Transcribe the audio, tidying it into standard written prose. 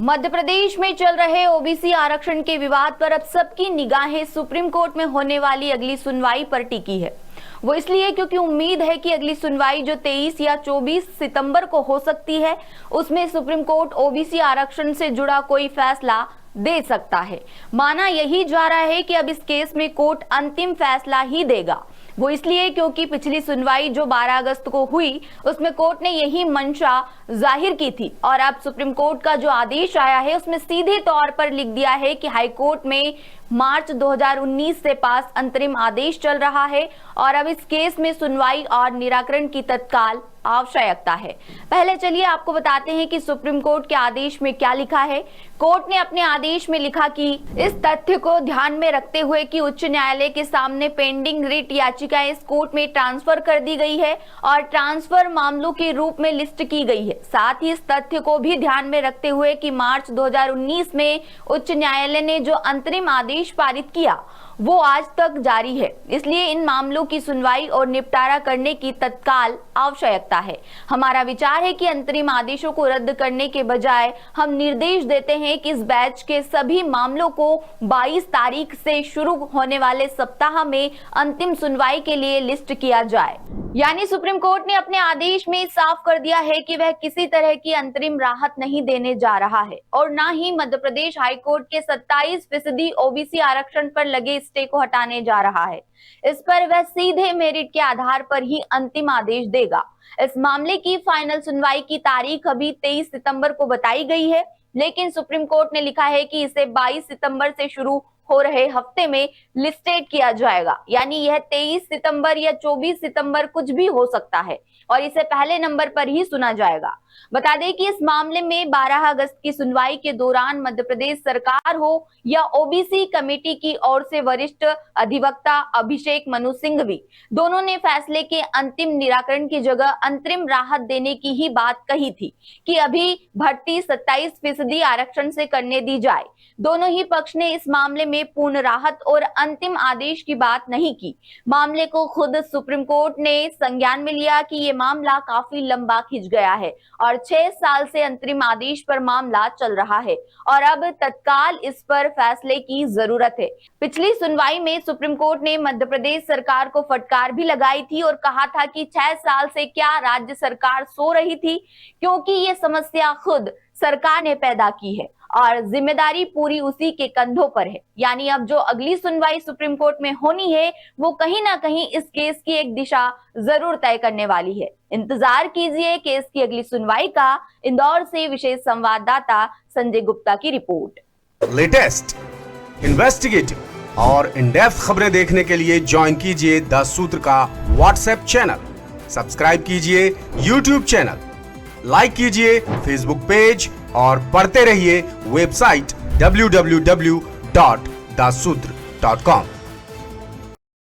मध्य प्रदेश में चल रहे ओबीसी आरक्षण के विवाद पर अब सबकी निगाहें सुप्रीम कोर्ट में होने वाली अगली सुनवाई पर टिकी है। वो इसलिए क्योंकि उम्मीद है कि अगली सुनवाई जो 23 या 24 सितंबर को हो सकती है, उसमें सुप्रीम कोर्ट ओबीसी आरक्षण से जुड़ा कोई फैसला दे सकता है। माना यही जा रहा है कि अब इस केस में कोर्ट अंतिम फैसला ही देगा। वो इसलिए क्योंकि पिछली सुनवाई जो 12 अगस्त को हुई, उसमें कोर्ट ने यही मंशा जाहिर की थी और अब सुप्रीम कोर्ट का जो आदेश आया है उसमें सीधे तौर पर लिख दिया है कि हाई कोर्ट में मार्च 2019 से पास अंतरिम आदेश चल रहा है और अब इस केस में सुनवाई और निराकरण की तत्काल आवश्यकता है। पहले चलिए आपको बताते हैं कि सुप्रीम कोर्ट के आदेश में क्या लिखा है। कोर्ट ने अपने आदेश में लिखा कि इस तथ्य को ध्यान में रखते हुए कि उच्च न्यायालय के सामने पेंडिंग रिट याचिकाएं इस कोर्ट में ट्रांसफर कर दी गई है और ट्रांसफर मामलों के रूप में लिस्ट की गई है। साथ ही इस तथ्य को भी ध्यान में रखते हुए कि मार्च 2019 में उच्च न्यायालय ने जो अंतरिम आदेश पारित किया वो आज तक जारी है, इसलिए इन मामलों की सुनवाई और निपटारा करने की तत्काल आवश्यकता है। हमारा विचार है कि अंतरिम आदेशों को रद्द करने के बजाय हम निर्देश देते हैं कि इस बैच के सभी मामलों को 22 तारीख से शुरू होने वाले सप्ताह में अंतिम सुनवाई के लिए लिस्ट किया जाए। यानी सुप्रीम कोर्ट ने अपने आदेश में साफ कर दिया है कि वह किसी तरह की अंतरिम राहत नहीं देने जा रहा है और ना ही मध्य प्रदेश हाई कोर्ट के 27% ओबीसी आरक्षण पर लगे स्टे को हटाने जा रहा है। इस पर वह सीधे मेरिट के आधार पर ही अंतिम आदेश देगा। इस मामले की फाइनल सुनवाई की तारीख अभी 23 सितंबर को बताई गई है, लेकिन सुप्रीम कोर्ट ने लिखा है कि इसे 22 सितंबर से शुरू हो रहे हफ्ते में लिस्टेड किया जाएगा। यानी यह 23 सितंबर या 24 सितंबर कुछ भी हो सकता है और इसे पहले नंबर पर ही सुना जाएगा। बता दें कि इस मामले में 12 अगस्त की सुनवाई के दौरान मध्य प्रदेश सरकार हो या ओबीसी कमेटी की ओर से वरिष्ठ अधिवक्ता अभिषेक मनु सिंघवी, दोनों ने फैसले के अंतिम निराकरण की जगह अंतरिम राहत देने की ही बात कही थी कि अभी भर्ती 27% आरक्षण से करने दी जाए। दोनों ही पक्ष ने इस मामले में पूर्ण राहत और अंतिम आदेश की बात नहीं की। मामले को खुद सुप्रीम कोर्ट ने संज्ञान में लिया कि ये मामला काफी लंबा खिंच गया है और 6 साल से अंतरिम आदेश पर मामला चल रहा है और अब तत्काल इस पर फैसले की जरूरत है। पिछली सुनवाई में सुप्रीम कोर्ट ने मध्य प्रदेश सरकार को फटकार भी लगाई थी और कहा था कि 6 साल से क्या राज्य सरकार सो रही थी, क्योंकि ये समस्या खुद सरकार ने पैदा की है और जिम्मेदारी पूरी उसी के कंधों पर है। यानी अब जो अगली सुनवाई सुप्रीम कोर्ट में होनी है वो कहीं ना कहीं इस केस की एक दिशा जरूर तय करने वाली है। इंतजार कीजिए केस की अगली सुनवाई का। इंदौर से विशेष संवाददाता संजय गुप्ता की रिपोर्ट। लेटेस्ट, इन्वेस्टिगेटिव और इन डेप्थ खबरें देखने के लिए ज्वाइन कीजिए द सूत्र का व्हाट्सएप चैनल, सब्सक्राइब कीजिए यूट्यूब चैनल, लाइक कीजिए फेसबुक पेज और पढ़ते रहिए वेबसाइट www.dasudr.com।